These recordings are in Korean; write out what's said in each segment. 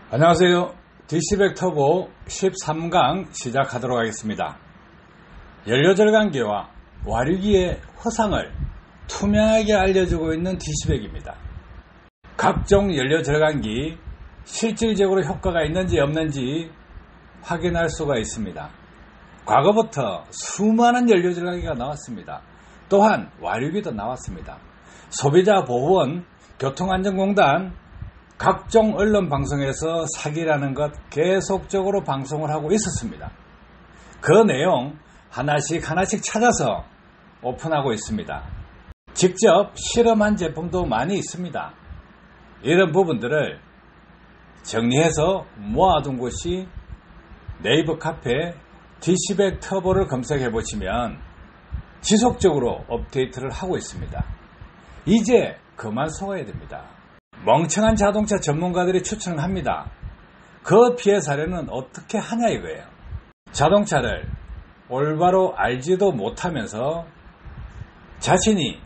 안녕하세요. DC100 터보 13강 시작하도록 하겠습니다. 연료절감기와 와류기의 허상을 투명하게 알려주고 있는 DC100입니다. 각종 연료절감기 실질적으로 효과가 있는지 없는지 확인할 수가 있습니다. 과거부터 수많은 연료절감기가 나왔습니다. 또한 와류기도 나왔습니다. 소비자보호원, 교통안전공단, 각종 언론 방송에서 사기라는 것 계속적으로 방송을 하고 있었습니다. 그 내용 하나씩 찾아서 오픈하고 있습니다. 직접 실험한 제품도 많이 있습니다. 이런 부분들을 정리해서 모아둔 곳이 네이버 카페 DC100 터보를 검색해 보시면 지속적으로 업데이트를 하고 있습니다. 이제 그만 속아야 됩니다. 멍청한 자동차 전문가들이 추천을 합니다. 그 피해 사례는 어떻게 하냐 이거예요. 자동차를 올바로 알지도 못하면서 자신이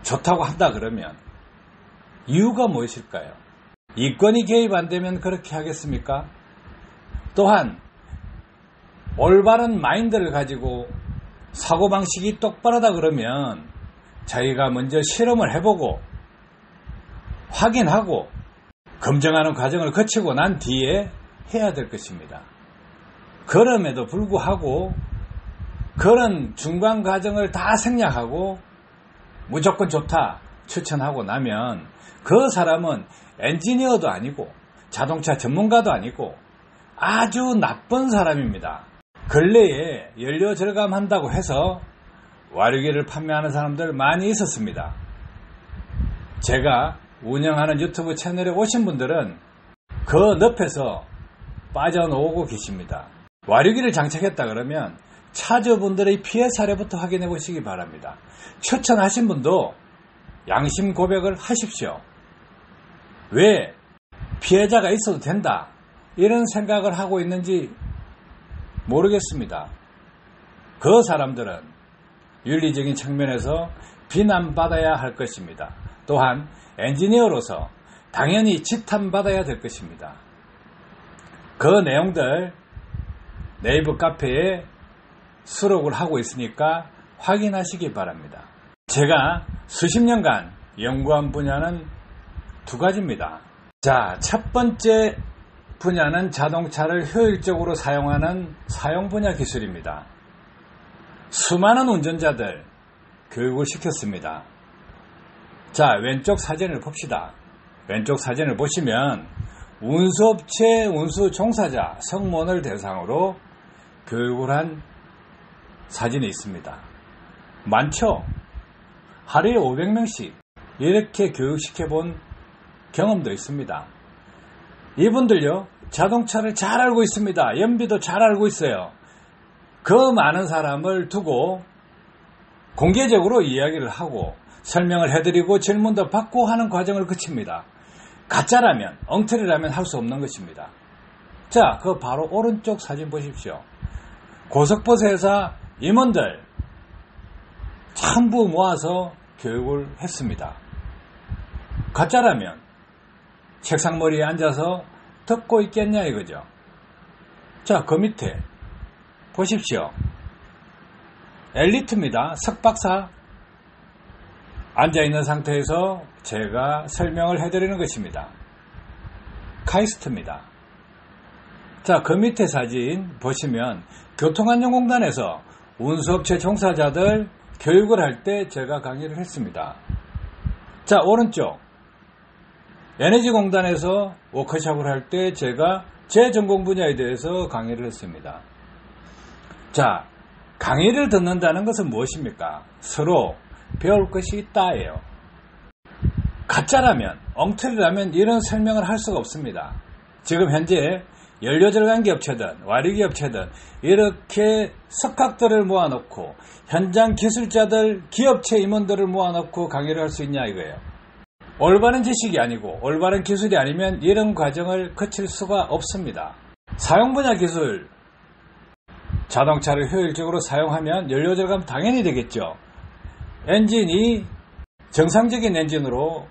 좋다고 한다 그러면 이유가 무엇일까요? 이권이 개입 안 되면 그렇게 하겠습니까? 또한 올바른 마인드를 가지고 사고방식이 똑바르다 그러면 자기가 먼저 실험을 해보고 확인하고 검증하는 과정을 거치고 난 뒤에 해야 될 것입니다. 그럼에도 불구하고 그런 중간 과정을 다 생략하고 무조건 좋다 추천하고 나면 그 사람은 엔지니어도 아니고 자동차 전문가도 아니고 아주 나쁜 사람입니다. 근래에 연료 절감한다고 해서 와류기를 판매하는 사람들 많이 있었습니다. 제가 운영하는 유튜브 채널에 오신 분들은 그 늪에서 빠져나오고 계십니다. 와류기를 장착했다 그러면 차주분들의 피해 사례부터 확인해 보시기 바랍니다. 추천하신 분도 양심 고백을 하십시오. 왜 피해자가 있어도 된다 이런 생각을 하고 있는지 모르겠습니다. 그 사람들은 윤리적인 측면에서 비난받아야 할 것입니다. 또한 엔지니어로서 당연히 지탄받아야 될 것입니다. 그 내용들 네이버 카페에 수록을 하고 있으니까 확인하시기 바랍니다. 제가 수십 년간 연구한 분야는 두 가지입니다. 자, 첫 번째 분야는 자동차를 효율적으로 사용하는 사용 분야 기술입니다. 수많은 운전자들 교육을 시켰습니다. 자, 왼쪽 사진을 봅시다. 왼쪽 사진을 보시면 운수업체 운수 종사자 성문을 대상으로 교육을 한 사진이 있습니다. 많죠? 하루에 500명씩 이렇게 교육시켜 본 경험도 있습니다. 이분들요, 자동차를 잘 알고 있습니다. 연비도 잘 알고 있어요. 그 많은 사람을 두고 공개적으로 이야기를 하고 설명을 해드리고 질문도 받고 하는 과정을 거칩니다. 가짜라면, 엉터리라면 할 수 없는 것입니다. 자, 그 바로 오른쪽 사진 보십시오. 고속버스회사 임원들 전부 모아서 교육을 했습니다. 가짜라면 책상머리에 앉아서 듣고 있겠냐 이거죠. 자, 그 밑에 보십시오. 엘리트입니다. 석박사 앉아있는 상태에서 제가 설명을 해드리는 것입니다. 카이스트입니다. 자, 그 밑에 사진 보시면 교통안전공단에서 운수업체 종사자들 교육을 할 때 제가 강의를 했습니다. 자, 오른쪽 에너지공단에서 워크숍을 할 때 제가 제 전공 분야에 대해서 강의를 했습니다. 자, 강의를 듣는다는 것은 무엇입니까? 서로 배울 것이 있다예요. 가짜라면, 엉터리라면 이런 설명을 할 수가 없습니다. 지금 현재 연료절감기 업체든 와류기 업체든 이렇게 석학들을 모아놓고 현장 기술자들, 기업체 임원들을 모아놓고 강의를 할 수 있냐 이거예요. 올바른 지식이 아니고 올바른 기술이 아니면 이런 과정을 거칠 수가 없습니다. 사용 분야 기술, 자동차를 효율적으로 사용하면 연료절감 당연히 되겠죠. 엔진이 정상적인 엔진으로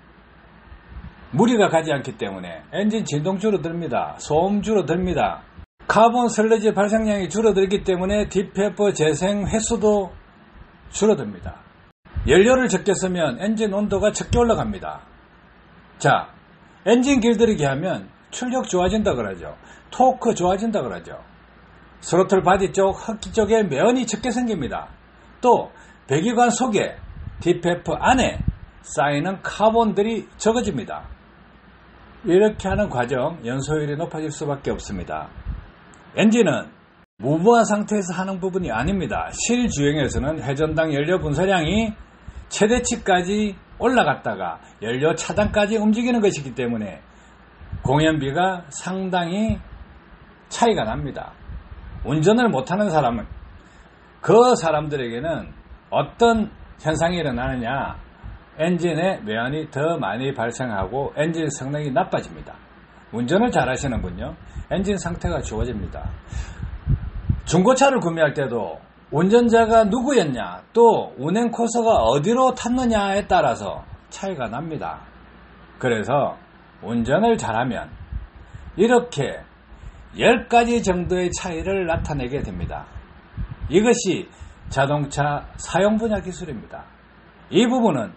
무리가 가지 않기 때문에 엔진 진동 줄어듭니다. 소음 줄어듭니다. 카본 슬러지 발생량이 줄어들기 때문에 디페퍼 재생 횟수도 줄어듭니다. 연료를 적게 쓰면 엔진 온도가 적게 올라갑니다. 자, 엔진 길들이기 하면 출력 좋아진다 그러죠. 토크 좋아진다 그러죠. 스로틀 바디 쪽, 허기 쪽에 매연이 적게 생깁니다. 또 배기관 속에 디페퍼 안에 쌓이는 카본들이 적어집니다. 이렇게 하는 과정 연소율이 높아질 수밖에 없습니다. 엔진은 무모한 상태에서 하는 부분이 아닙니다. 실주행에서는 회전당 연료 분사량이 최대치까지 올라갔다가 연료 차단까지 움직이는 것이기 때문에 공연비가 상당히 차이가 납니다. 운전을 못하는 사람은 그 사람들에게는 어떤 현상이 일어나느냐, 엔진에 매연이 더 많이 발생하고 엔진 성능이 나빠집니다. 운전을 잘 하시는군요. 엔진 상태가 좋아집니다. 중고차를 구매할 때도 운전자가 누구였냐, 또 운행 코스가 어디로 탔느냐에 따라서 차이가 납니다. 그래서 운전을 잘하면 이렇게 10가지 정도의 차이를 나타내게 됩니다. 이것이 자동차 사용 분야 기술입니다. 이 부분은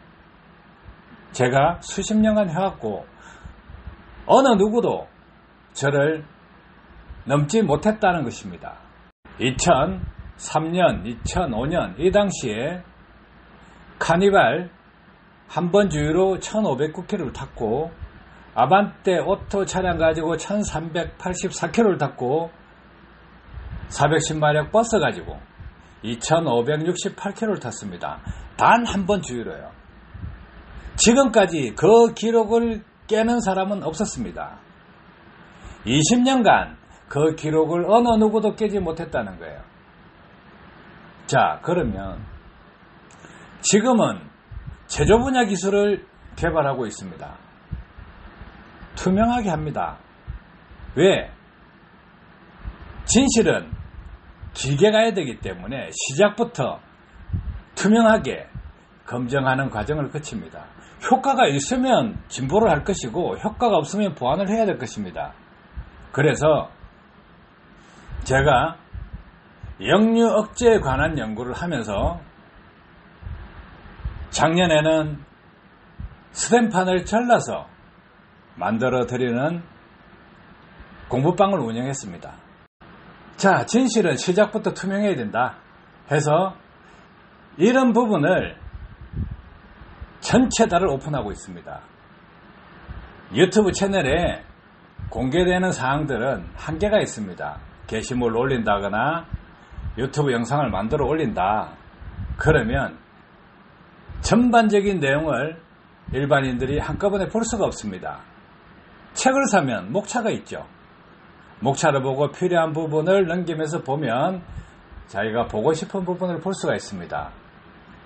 제가 수십 년간 해왔고 어느 누구도 저를 넘지 못했다는 것입니다. 2003년, 2005년 이 당시에 카니발 한 번 주유로 1509km를 탔고 아반떼 오토 차량 가지고 1384km를 탔고 410마력 버스 가지고 2568km를 탔습니다. 단 한 번 주유로요. 지금까지 그 기록을 깨는 사람은 없었습니다. 20년간 그 기록을 어느 누구도 깨지 못했다는 거예요. 자, 그러면 지금은 제조 분야 기술을 개발하고 있습니다. 투명하게 합니다. 왜? 진실은 길게 가야 되기 때문에 시작부터 투명하게 검증하는 과정을 거칩니다. 효과가 있으면 진보를 할 것이고 효과가 없으면 보완을 해야 될 것입니다. 그래서 제가 역류 억제에 관한 연구를 하면서 작년에는 스텐판을 잘라서 만들어 드리는 공부방을 운영했습니다. 자, 진실은 시작부터 투명해야 된다 해서 이런 부분을 전체 다를 오픈하고 있습니다. 유튜브 채널에 공개되는 사항들은 한계가 있습니다. 게시물을 올린다거나 유튜브 영상을 만들어 올린다. 그러면 전반적인 내용을 일반인들이 한꺼번에 볼 수가 없습니다. 책을 사면 목차가 있죠. 목차를 보고 필요한 부분을 넘기면서 보면 자기가 보고 싶은 부분을 볼 수가 있습니다.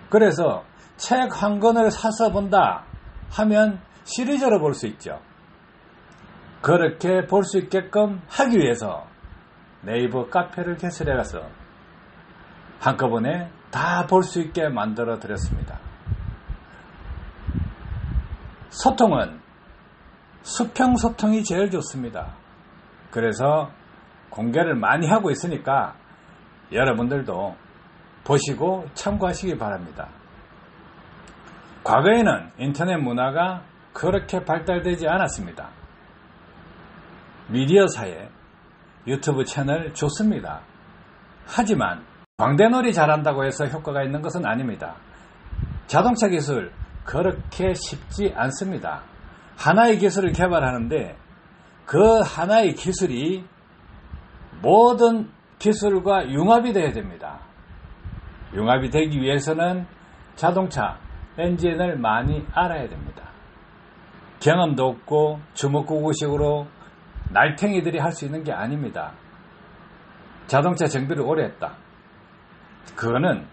그래서 책 한 권을 사서 본다 하면 시리즈로 볼 수 있죠. 그렇게 볼 수 있게끔 하기 위해서 네이버 카페를 개설해 가서 한꺼번에 다 볼 수 있게 만들어 드렸습니다. 소통은 수평소통이 제일 좋습니다. 그래서 공개를 많이 하고 있으니까 여러분들도 보시고 참고하시기 바랍니다. 과거에는 인터넷 문화가 그렇게 발달되지 않았습니다. 미디어사에 유튜브 채널 좋습니다. 하지만 광대놀이 잘한다고 해서 효과가 있는 것은 아닙니다. 자동차 기술 그렇게 쉽지 않습니다. 하나의 기술을 개발하는데 그 하나의 기술이 모든 기술과 융합이 되어야 됩니다. 융합이 되기 위해서는 자동차 엔진을 많이 알아야 됩니다. 경험도 없고 주먹구구식으로 날탱이들이 할 수 있는 게 아닙니다. 자동차 정비를 오래 했다. 그거는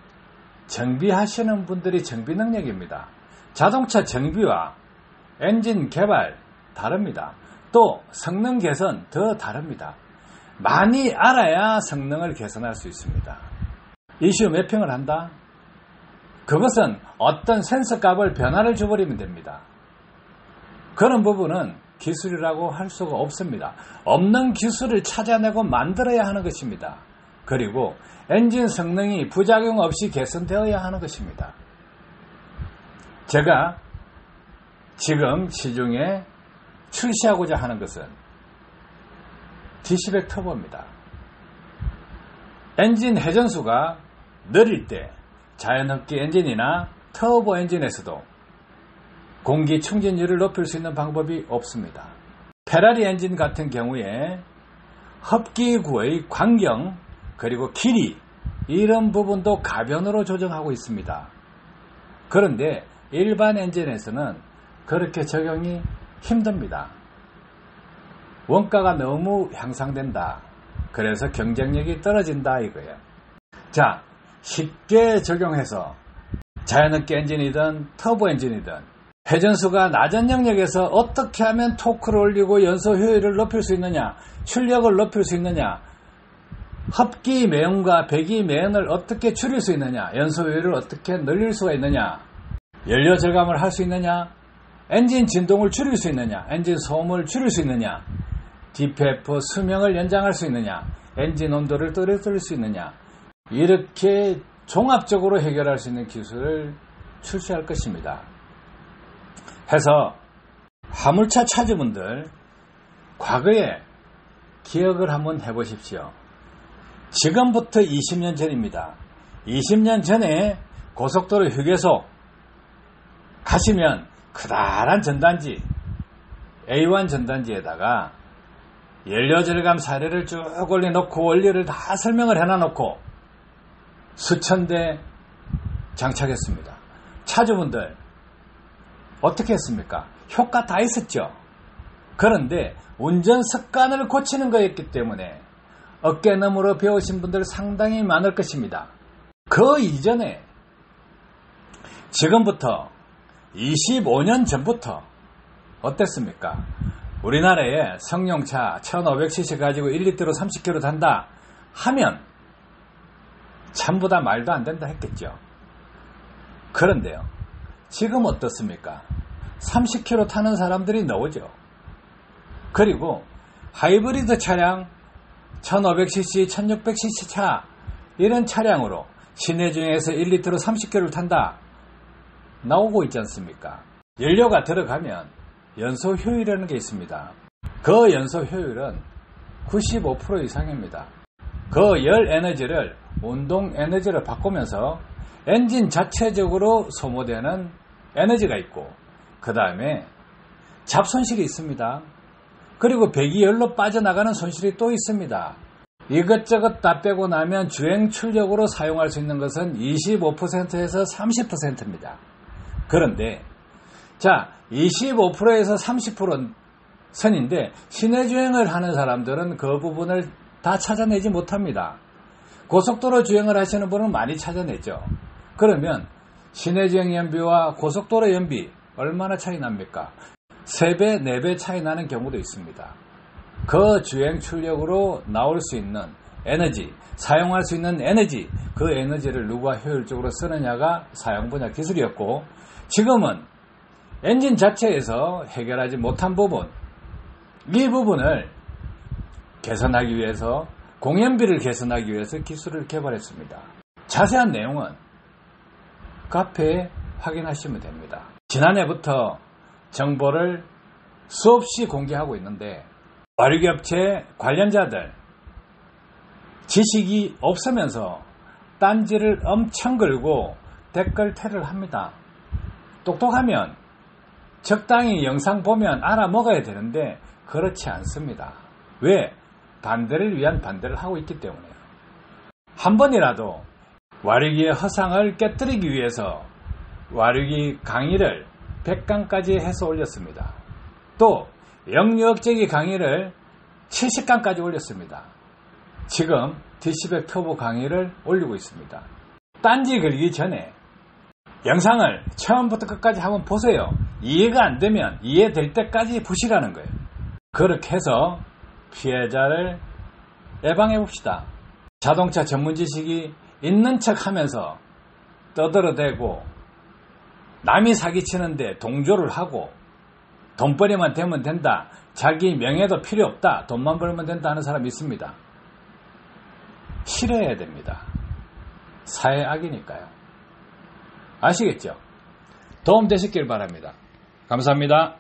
정비하시는 분들이 정비 능력입니다. 자동차 정비와 엔진 개발 다릅니다. 또 성능 개선 더 다릅니다. 많이 알아야 성능을 개선할 수 있습니다. 이슈 매핑을 한다? 그것은 어떤 센서 값을 변화를 줘버리면 됩니다. 그런 부분은 기술이라고 할 수가 없습니다. 없는 기술을 찾아내고 만들어야 하는 것입니다. 그리고 엔진 성능이 부작용 없이 개선되어야 하는 것입니다. 제가 지금 시중에 출시하고자 하는 것은 DC100 터보입니다. 엔진 회전수가 느릴 때 자연흡기 엔진이나 터보 엔진에서도 공기 충전율을 높일 수 있는 방법이 없습니다. 페라리 엔진 같은 경우에 흡기구의 광경 그리고 길이 이런 부분도 가변으로 조정하고 있습니다. 그런데 일반 엔진에서는 그렇게 적용이 힘듭니다. 원가가 너무 향상된다. 그래서 경쟁력이 떨어진다 이거예요. 자, 쉽게 적용해서 자연흡기 엔진이든 터보 엔진이든 회전수가 낮은 영역에서 어떻게 하면 토크를 올리고 연소 효율을 높일 수 있느냐, 출력을 높일 수 있느냐, 흡기 매연과 배기 매연을 어떻게 줄일 수 있느냐, 연소 효율을 어떻게 늘릴 수가 있느냐, 연료 절감을 할 수 있느냐, 엔진 진동을 줄일 수 있느냐, 엔진 소음을 줄일 수 있느냐, DPF 수명을 연장할 수 있느냐, 엔진 온도를 떨어뜨릴 수 있느냐, 이렇게 종합적으로 해결할 수 있는 기술을 출시할 것입니다. 해서 화물차 차주분들 과거에 기억을 한번 해보십시오. 지금부터 20년 전입니다. 20년 전에 고속도로 휴게소 가시면 커다란 전단지 A1 전단지에다가 연료 절감 사례를 쭉 올려놓고 원리를 다 설명을 해놔놓고 수천 대 장착했습니다. 차주분들 어떻게 했습니까? 효과 다 있었죠. 그런데 운전 습관을 고치는 거였기 때문에 어깨너머로 배우신 분들 상당히 많을 것입니다. 그 이전에 지금부터 25년 전부터 어땠습니까? 우리나라에 성용차 1500cc 가지고 1리터로 30km 단다 하면 전부 다 말도 안 된다 했겠죠. 그런데요, 지금 어떻습니까? 30km 타는 사람들이 나오죠. 그리고 하이브리드 차량 1500cc, 1600cc 차 이런 차량으로 시내 중에서 1리터로 30km를 탄다 나오고 있지 않습니까? 연료가 들어가면 연소 효율이라는 게 있습니다. 그 연소 효율은 95% 이상입니다. 그 열 에너지를 운동 에너지로 바꾸면서 엔진 자체적으로 소모되는 에너지가 있고 그 다음에 잡손실이 있습니다. 그리고 배기열로 빠져나가는 손실이 또 있습니다. 이것저것 다 빼고 나면 주행 출력으로 사용할 수 있는 것은 25%에서 30%입니다. 그런데 자, 25%에서 30% 선인데 시내 주행을 하는 사람들은 그 부분을 다 찾아내지 못합니다. 고속도로 주행을 하시는 분은 많이 찾아내죠. 그러면 시내 주행 연비와 고속도로 연비 얼마나 차이 납니까? 3배, 4배 차이 나는 경우도 있습니다. 그 주행 출력으로 나올 수 있는 에너지, 사용할 수 있는 에너지, 그 에너지를 누가 효율적으로 쓰느냐가 사용 분야 기술이었고, 지금은 엔진 자체에서 해결하지 못한 부분, 이 부분을 개선하기 위해서, 공연비를 개선하기 위해서 기술을 개발했습니다. 자세한 내용은 카페에 확인하시면 됩니다. 지난해부터 정보를 수없이 공개하고 있는데 와류기업체 관련자들 지식이 없으면서 딴지를 엄청 걸고 댓글 태를 합니다. 똑똑하면 적당히 영상 보면 알아먹어야 되는데 그렇지 않습니다. 왜? 반대를 위한 반대를 하고 있기 때문에요. 한 번이라도 와류기의 허상을 깨뜨리기 위해서 와류기 강의를 100강까지 해서 올렸습니다. 또 영유역제기 강의를 70강까지 올렸습니다. 지금 DC100 터보 강의를 올리고 있습니다. 딴지 걸기 전에 영상을 처음부터 끝까지 한번 보세요. 이해가 안 되면 이해될 때까지 보시라는 거예요. 그렇게 해서 피해자를 예방해 봅시다. 자동차 전문 지식이 있는 척 하면서 떠들어대고 남이 사기치는데 동조를 하고 돈벌이만 되면 된다. 자기 명예도 필요 없다. 돈만 벌면 된다 하는 사람이 있습니다. 싫어해야 됩니다. 사회 악이니까요. 아시겠죠? 도움 되셨길 바랍니다. 감사합니다.